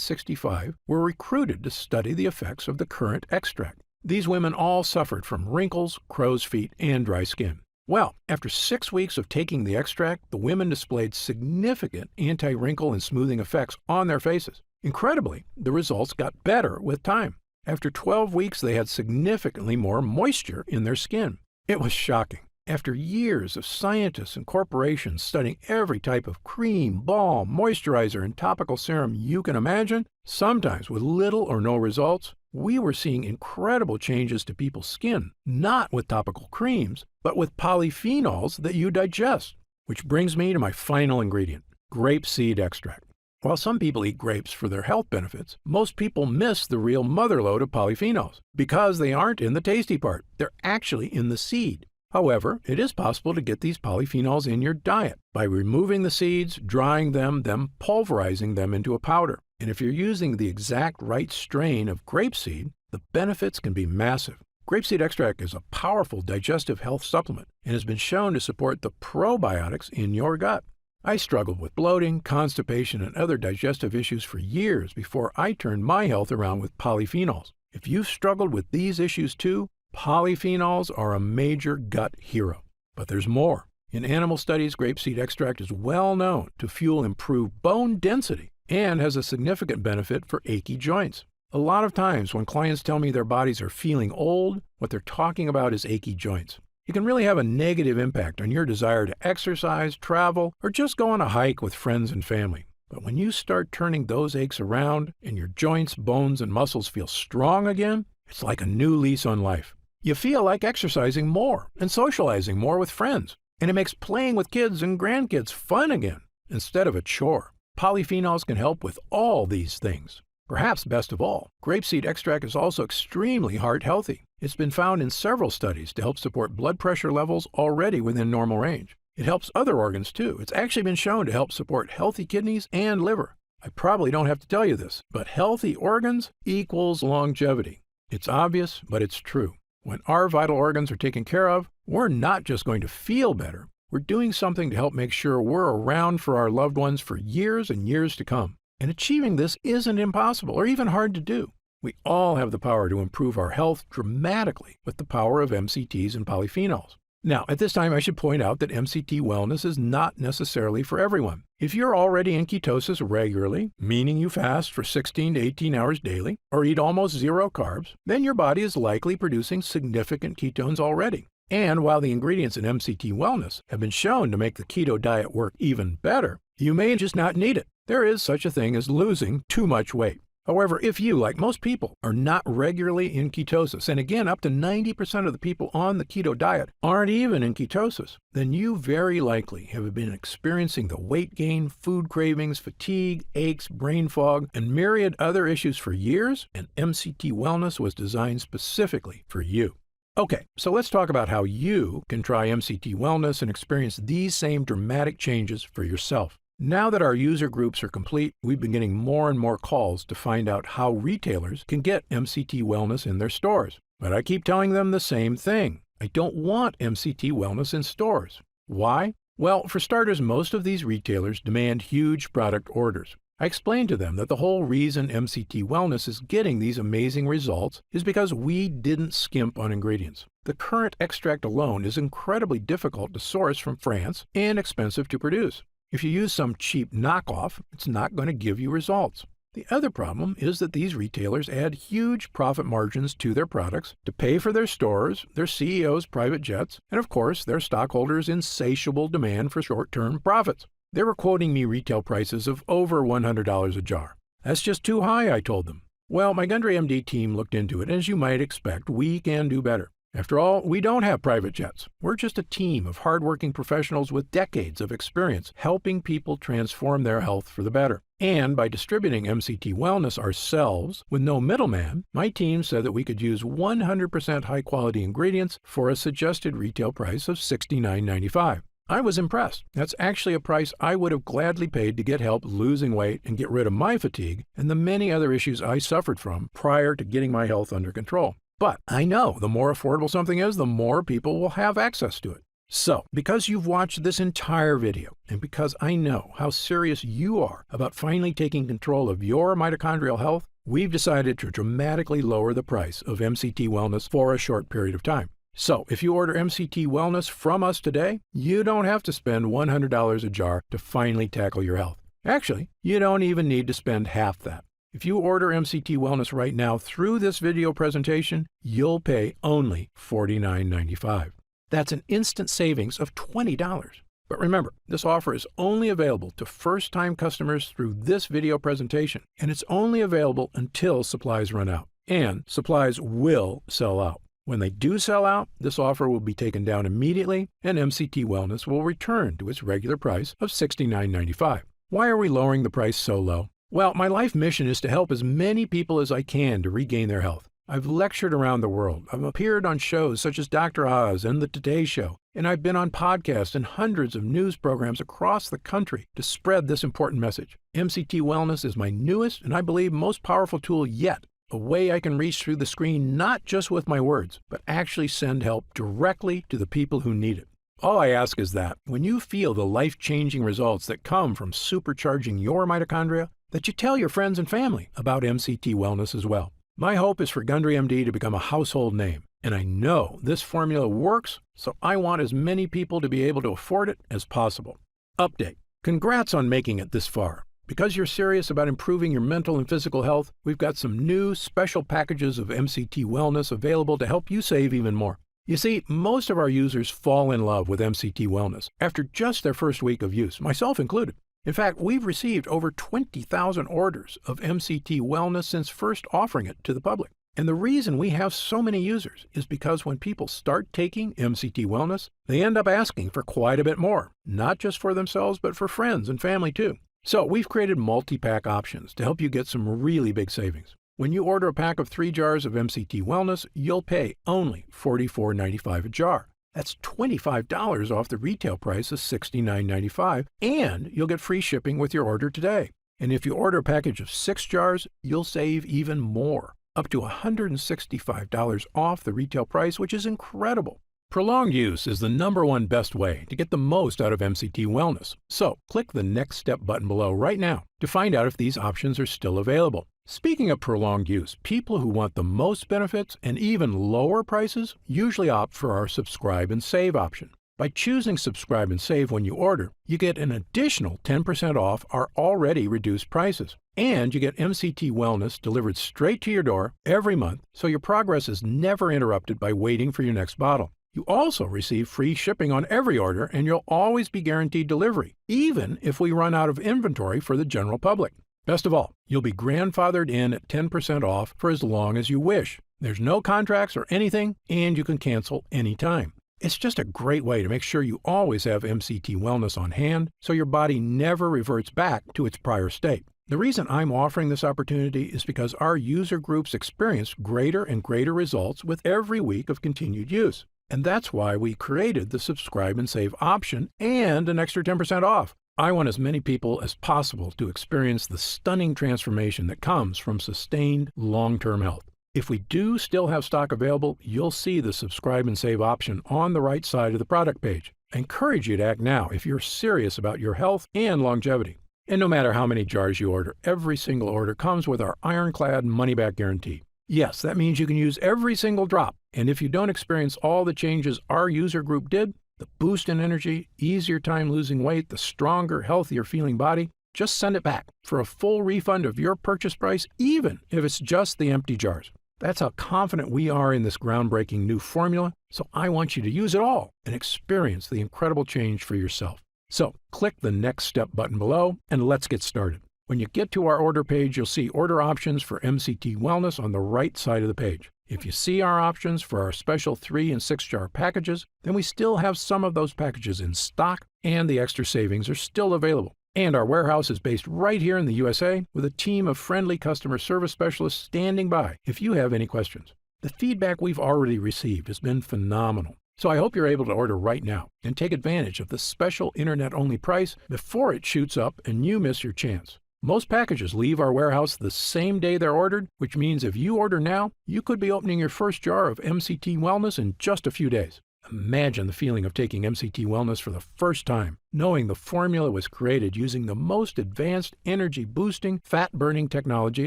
65 were recruited to study the effects of the currant extract. These women all suffered from wrinkles, crow's feet, and dry skin. Well, after 6 weeks of taking the extract, the women displayed significant anti-wrinkle and smoothing effects on their faces. Incredibly, the results got better with time. After 12 weeks, they had significantly more moisture in their skin. It was shocking. After years of scientists and corporations studying every type of cream, balm, moisturizer, and topical serum you can imagine, sometimes with little or no results, we were seeing incredible changes to people's skin, not with topical creams, but with polyphenols that you digest. Which brings me to my final ingredient, grapeseed extract. While some people eat grapes for their health benefits, most people miss the real motherlode of polyphenols because they aren't in the tasty part. They're actually in the seed. However, it is possible to get these polyphenols in your diet by removing the seeds, drying them, then pulverizing them into a powder. And if you're using the exact right strain of grapeseed, the benefits can be massive. Grapeseed extract is a powerful digestive health supplement and has been shown to support the probiotics in your gut. I struggled with bloating, constipation, and other digestive issues for years before I turned my health around with polyphenols. If you've struggled with these issues too, polyphenols are a major gut hero. But there's more. In animal studies, grapeseed extract is well known to fuel improved bone density and has a significant benefit for achy joints. A lot of times when clients tell me their bodies are feeling old, what they're talking about is achy joints. It can really have a negative impact on your desire to exercise, travel, or just go on a hike with friends and family. But when you start turning those aches around and your joints, bones, and muscles feel strong again, it's like a new lease on life. You feel like exercising more and socializing more with friends, and it makes playing with kids and grandkids fun again instead of a chore. Polyphenols can help with all these things. Perhaps best of all, grapeseed extract is also extremely heart healthy. It's been found in several studies to help support blood pressure levels already within normal range. It helps other organs too. It's actually been shown to help support healthy kidneys and liver. I probably don't have to tell you this, but healthy organs equals longevity. It's obvious, but it's true. When our vital organs are taken care of, we're not just going to feel better. We're doing something to help make sure we're around for our loved ones for years and years to come. And achieving this isn't impossible or even hard to do. We all have the power to improve our health dramatically with the power of MCTs and polyphenols. Now, at this time, I should point out that MCT wellness is not necessarily for everyone. If you're already in ketosis regularly, meaning you fast for 16 to 18 hours daily, or eat almost zero carbs, then your body is likely producing significant ketones already. And while the ingredients in MCT wellness have been shown to make the keto diet work even better, you may just not need it. There is such a thing as losing too much weight. However, if you, like most people, are not regularly in ketosis, and again, up to 90% of the people on the keto diet aren't even in ketosis, then you very likely have been experiencing the weight gain, food cravings, fatigue, aches, brain fog, and myriad other issues for years, and MCT Wellness was designed specifically for you. Okay, so let's talk about how you can try MCT Wellness and experience these same dramatic changes for yourself. Now that our user groups are complete, we've been getting more and more calls to find out how retailers can get MCT Wellness in their stores. But I keep telling them the same thing. I don't want MCT Wellness in stores. Why? Well, for starters, most of these retailers demand huge product orders. I explained to them that the whole reason MCT Wellness is getting these amazing results is because we didn't skimp on ingredients. The current extract alone is incredibly difficult to source from France and expensive to produce. If you use some cheap knockoff, it's not going to give you results. The other problem is that these retailers add huge profit margins to their products to pay for their stores, their CEOs' private jets, and of course, their stockholders' insatiable demand for short-term profits. They were quoting me retail prices of over $100 a jar. That's just too high, I told them. Well, my Gundry MD team looked into it, and as you might expect, we can do better. After all, we don't have private jets. We're just a team of hardworking professionals with decades of experience helping people transform their health for the better. And by distributing MCT Wellness ourselves with no middleman, my team said that we could use 100% high-quality ingredients for a suggested retail price of $69.95. I was impressed. That's actually a price I would have gladly paid to get help losing weight and get rid of my fatigue and the many other issues I suffered from prior to getting my health under control. But I know the more affordable something is, the more people will have access to it. So, because you've watched this entire video, and because I know how serious you are about finally taking control of your mitochondrial health, we've decided to dramatically lower the price of MCT Wellness for a short period of time. So, if you order MCT Wellness from us today, you don't have to spend $100 a jar to finally tackle your health. Actually, you don't even need to spend half that. If you order MCT Wellness right now through this video presentation, you'll pay only $49.95. That's an instant savings of $20. But remember, this offer is only available to first-time customers through this video presentation, and it's only available until supplies run out. And supplies will sell out. When they do sell out, this offer will be taken down immediately, and MCT Wellness will return to its regular price of $69.95. Why are we lowering the price so low? Well, my life mission is to help as many people as I can to regain their health. I've lectured around the world. I've appeared on shows such as Dr. Oz and The Today Show, and I've been on podcasts and hundreds of news programs across the country to spread this important message. MCT Wellness is my newest and I believe most powerful tool yet, a way I can reach through the screen not just with my words, but actually send help directly to the people who need it. All I ask is that when you feel the life-changing results that come from supercharging your mitochondria, that you tell your friends and family about MCT Wellness as well. My hope is for Gundry MD to become a household name, and I know this formula works, so I want as many people to be able to afford it as possible. Update. Congrats on making it this far. Because you're serious about improving your mental and physical health, we've got some new special packages of MCT Wellness available to help you save even more. You see, most of our users fall in love with MCT Wellness after just their first week of use, myself included. In fact, we've received over 20,000 orders of MCT Wellness since first offering it to the public. And the reason we have so many users is because when people start taking MCT Wellness, they end up asking for quite a bit more, not just for themselves, but for friends and family too. So we've created multi-pack options to help you get some really big savings. When you order a pack of 3 jars of MCT Wellness, you'll pay only $44.95 a jar. That's $25 off the retail price of $69.95, and you'll get free shipping with your order today. And if you order a package of 6 jars, you'll save even more, up to $165 off the retail price, which is incredible. Prolonged use is the #1 best way to get the most out of MCT Wellness. So click the Next Step button below right now to find out if these options are still available. Speaking of prolonged use, people who want the most benefits and even lower prices usually opt for our Subscribe and Save option. By choosing Subscribe and Save when you order, you get an additional 10% off our already reduced prices. And you get MCT Wellness delivered straight to your door every month, so your progress is never interrupted by waiting for your next bottle. You also receive free shipping on every order, and you'll always be guaranteed delivery, even if we run out of inventory for the general public. Best of all, you'll be grandfathered in at 10% off for as long as you wish. There's no contracts or anything, and you can cancel anytime. It's just a great way to make sure you always have MCT Wellness on hand, so your body never reverts back to its prior state. The reason I'm offering this opportunity is because our user groups experience greater and greater results with every week of continued use. And that's why we created the Subscribe and Save option and an extra 10% off. I want as many people as possible to experience the stunning transformation that comes from sustained long-term health. If we do still have stock available, you'll see the Subscribe and Save option on the right side of the product page. I encourage you to act now if you're serious about your health and longevity. And no matter how many jars you order, every single order comes with our ironclad money-back guarantee. Yes, that means you can use every single drop. And if you don't experience all the changes our user group did, the boost in energy, easier time losing weight, the stronger, healthier feeling body, just send it back for a full refund of your purchase price, even if it's just the empty jars. That's how confident we are in this groundbreaking new formula, so I want you to use it all and experience the incredible change for yourself. So click the Next Step button below and let's get started. When you get to our order page, you'll see order options for MCT Wellness on the right side of the page. If you see our options for our special 3 and 6 jar packages, then we still have some of those packages in stock and the extra savings are still available. And our warehouse is based right here in the USA with a team of friendly customer service specialists standing by if you have any questions. The feedback we've already received has been phenomenal. So I hope you're able to order right now and take advantage of the special internet-only price before it shoots up and you miss your chance. Most packages leave our warehouse the same day they're ordered, which means if you order now, you could be opening your first jar of MCT Wellness in just a few days. Imagine the feeling of taking MCT Wellness for the first time, knowing the formula was created using the most advanced energy-boosting, fat-burning technology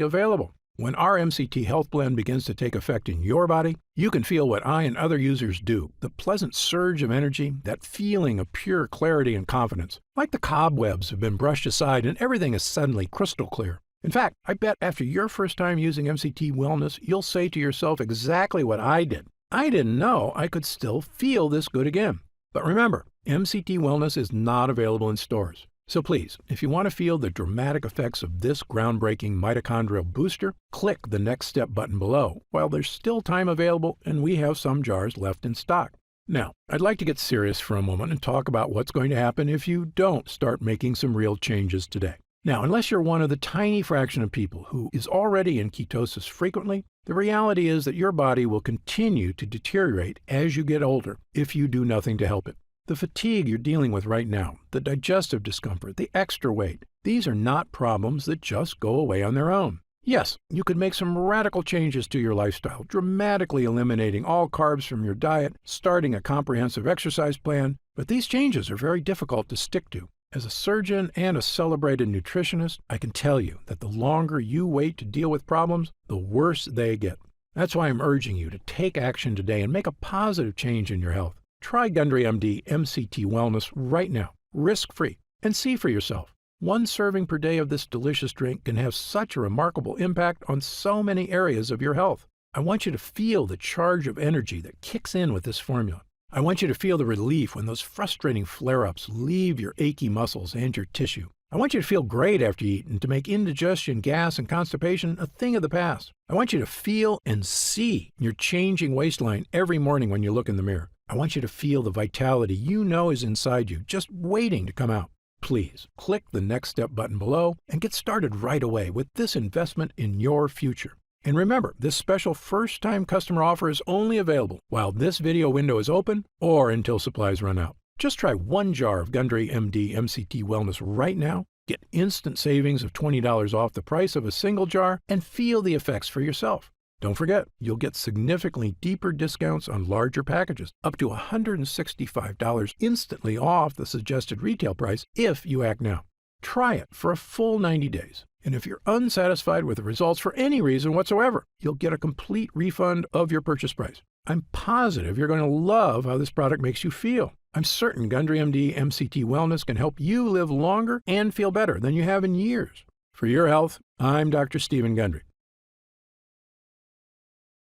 available. When our MCT Health Blend begins to take effect in your body, you can feel what I and other users do, the pleasant surge of energy, that feeling of pure clarity and confidence. Like the cobwebs have been brushed aside and everything is suddenly crystal clear. In fact, I bet after your first time using MCT Wellness, you'll say to yourself exactly what I did. I didn't know I could still feel this good again. But remember, MCT Wellness is not available in stores. So please, if you want to feel the dramatic effects of this groundbreaking mitochondrial booster, click the Next Step button below while there's still time available and we have some jars left in stock. Now, I'd like to get serious for a moment and talk about what's going to happen if you don't start making some real changes today. Now, unless you're one of the tiny fraction of people who is already in ketosis frequently, the reality is that your body will continue to deteriorate as you get older if you do nothing to help it. The fatigue you're dealing with right now, the digestive discomfort, the extra weight, these are not problems that just go away on their own. Yes, you could make some radical changes to your lifestyle, dramatically eliminating all carbs from your diet, starting a comprehensive exercise plan, But these changes are very difficult to stick to. As a surgeon and a celebrated nutritionist, I can tell you that the longer you wait to deal with problems, the worse they get. That's why I'm urging you to take action today and make a positive change in your health. Try Gundry MD MCT Wellness right now, risk-free, and see for yourself. One serving per day of this delicious drink can have such a remarkable impact on so many areas of your health. I want you to feel the charge of energy that kicks in with this formula. I want you to feel the relief when those frustrating flare-ups leave your achy muscles and your tissue. I want you to feel great after you eat and to make indigestion, gas, and constipation a thing of the past. I want you to feel and see your changing waistline every morning when you look in the mirror. I want you to feel the vitality you know is inside you, just waiting to come out. Please click the Next Step button below and get started right away with this investment in your future. And remember, this special first-time customer offer is only available while this video window is open or until supplies run out. Just try one jar of Gundry MD MCT Wellness right now, get instant savings of $20 off the price of a single jar, and feel the effects for yourself. Don't forget, you'll get significantly deeper discounts on larger packages, up to $165 instantly off the suggested retail price if you act now. Try it for a full 90 days. And if you're unsatisfied with the results for any reason whatsoever, you'll get a complete refund of your purchase price. I'm positive you're going to love how this product makes you feel. I'm certain Gundry MD MCT Wellness can help you live longer and feel better than you have in years. For your health, I'm Dr. Stephen Gundry.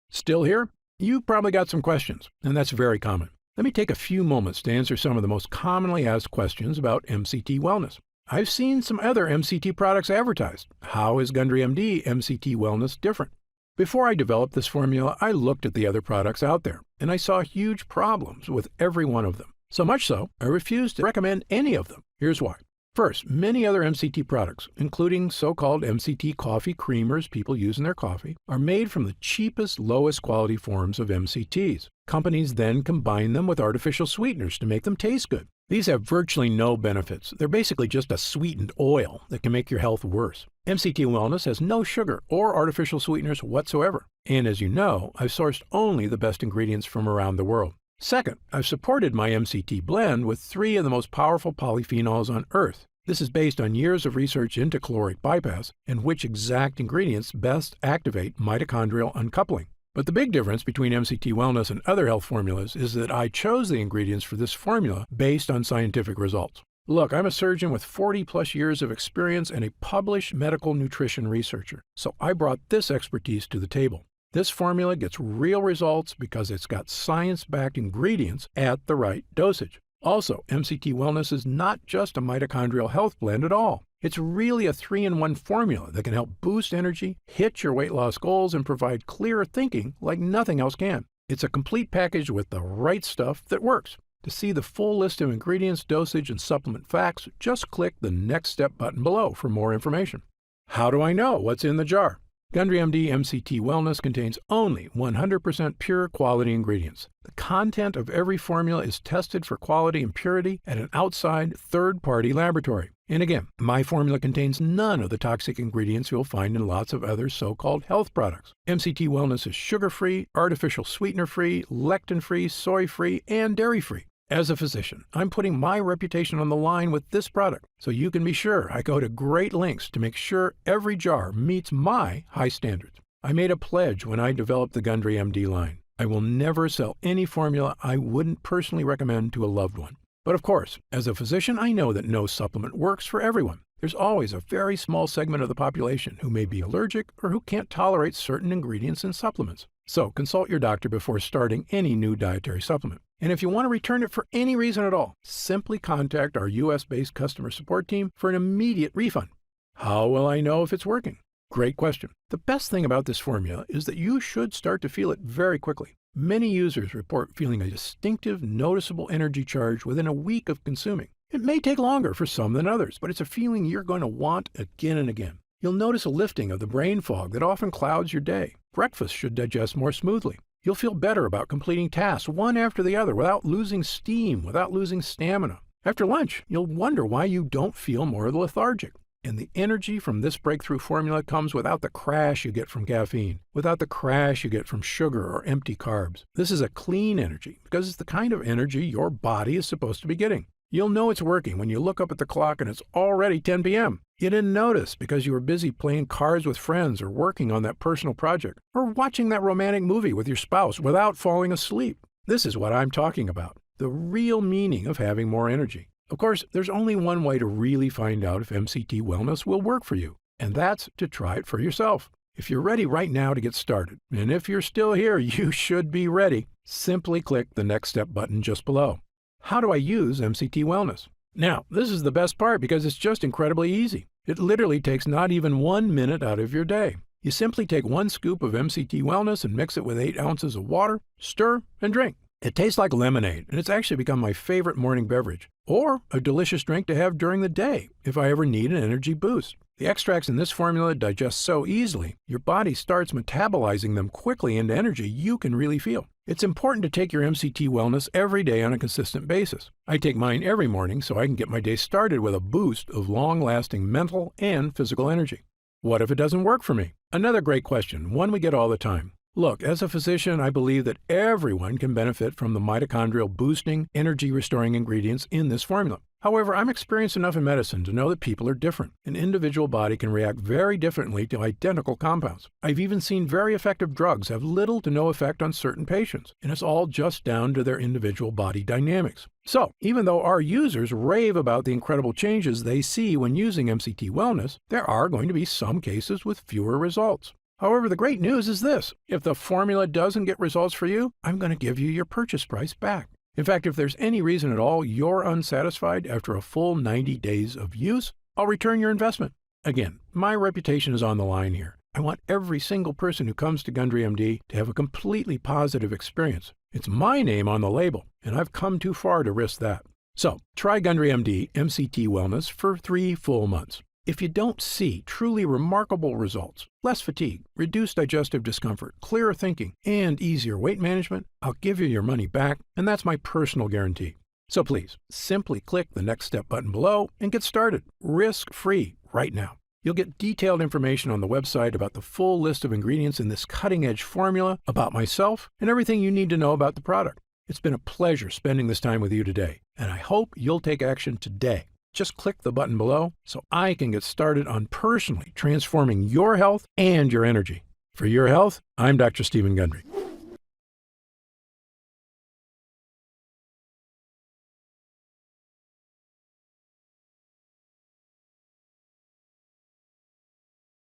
Still here? You've probably got some questions, and that's very common. Let me take a few moments to answer some of the most commonly asked questions about MCT Wellness. I've seen some other MCT products advertised. How is Gundry MD MCT Wellness different? Before I developed this formula, I looked at the other products out there, and I saw huge problems with every one of them. So much so, I refused to recommend any of them. Here's why. First, many other MCT products, including so-called MCT coffee creamers people use in their coffee, are made from the cheapest, lowest quality forms of MCTs. Companies then combine them with artificial sweeteners to make them taste good. These have virtually no benefits. They're basically just a sweetened oil that can make your health worse. MCT Wellness has no sugar or artificial sweeteners whatsoever. And as you know, I've sourced only the best ingredients from around the world. Second, I've supported my MCT blend with 3 of the most powerful polyphenols on Earth. This is based on years of research into caloric bypass and which exact ingredients best activate mitochondrial uncoupling. But the big difference between MCT Wellness and other health formulas is that I chose the ingredients for this formula based on scientific results. Look, I'm a surgeon with 40-plus years of experience and a published medical nutrition researcher, so I brought this expertise to the table. This formula gets real results because it's got science-backed ingredients at the right dosage. Also, MCT Wellness is not just a mitochondrial health blend at all. It's really a 3-in-1 formula that can help boost energy, hit your weight loss goals, and provide clearer thinking like nothing else can. It's a complete package with the right stuff that works. To see the full list of ingredients, dosage, and supplement facts, just click the Next Step button below for more information. How do I know what's in the jar? Gundry MD MCT Wellness contains only 100% pure quality ingredients. The content of every formula is tested for quality and purity at an outside third-party laboratory. And again, my formula contains none of the toxic ingredients you'll find in lots of other so-called health products. MCT Wellness is sugar-free, artificial sweetener-free, lectin-free, soy-free, and dairy-free. As a physician, I'm putting my reputation on the line with this product, so you can be sure I go to great lengths to make sure every jar meets my high standards. I made a pledge when I developed the Gundry MD line. I will never sell any formula I wouldn't personally recommend to a loved one. But of course, as a physician, I know that no supplement works for everyone. There's always a very small segment of the population who may be allergic or who can't tolerate certain ingredients in supplements. So consult your doctor before starting any new dietary supplement. And if you want to return it for any reason at all, simply contact our US-based customer support team for an immediate refund. How will I know if it's working? Great question. The best thing about this formula is that you should start to feel it very quickly. Many users report feeling a distinctive, noticeable energy charge within a week of consuming. It may take longer for some than others, but it's a feeling you're going to want again and again. You'll notice a lifting of the brain fog that often clouds your day. Breakfast should digest more smoothly. You'll feel better about completing tasks one after the other without losing steam, without losing stamina. After lunch, you'll wonder why you don't feel more lethargic. And the energy from this breakthrough formula comes without the crash you get from caffeine, without the crash you get from sugar or empty carbs. This is a clean energy because it's the kind of energy your body is supposed to be getting. You'll know it's working when you look up at the clock and it's already 10 p.m. You didn't notice because you were busy playing cards with friends or working on that personal project or watching that romantic movie with your spouse without falling asleep. This is what I'm talking about, the real meaning of having more energy. Of course, there's only one way to really find out if MCT Wellness will work for you, and that's to try it for yourself. If you're ready right now to get started, and if you're still here, you should be ready, simply click the Next Step button just below. How do I use MCT Wellness? Now, this is the best part because it's just incredibly easy. It literally takes not even 1 minute out of your day. You simply take 1 scoop of MCT Wellness and mix it with 8 ounces of water, stir, and drink. It tastes like lemonade, and it's actually become my favorite morning beverage, or a delicious drink to have during the day if I ever need an energy boost. The extracts in this formula digest so easily, your body starts metabolizing them quickly into energy you can really feel. It's important to take your MCT Wellness every day on a consistent basis. I take mine every morning so I can get my day started with a boost of long-lasting mental and physical energy. What if it doesn't work for me? Another great question, one we get all the time. Look, as a physician, I believe that everyone can benefit from the mitochondrial boosting, energy-restoring ingredients in this formula. However, I'm experienced enough in medicine to know that people are different. An individual body can react very differently to identical compounds. I've even seen very effective drugs have little to no effect on certain patients, and it's all just down to their individual body dynamics. So, even though our users rave about the incredible changes they see when using MCT Wellness, there are going to be some cases with fewer results. However, the great news is this. If the formula doesn't get results for you, I'm going to give you your purchase price back. In fact, if there's any reason at all you're unsatisfied after a full 90 days of use, I'll return your investment. Again, my reputation is on the line here. I want every single person who comes to Gundry MD to have a completely positive experience. It's my name on the label, and I've come too far to risk that. So, try Gundry MD MCT Wellness for 3 full months. If you don't see truly remarkable results, less fatigue, reduced digestive discomfort, clearer thinking, and easier weight management, I'll give you your money back, and that's my personal guarantee. So please, simply click the Next Step button below and get started, risk-free, right now. You'll get detailed information on the website about the full list of ingredients in this cutting-edge formula, about myself, and everything you need to know about the product. It's been a pleasure spending this time with you today, and I hope you'll take action today. Just click the button below so I can get started on personally transforming your health and your energy. For your health, I'm Dr. Stephen Gundry.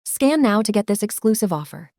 Scan now to get this exclusive offer.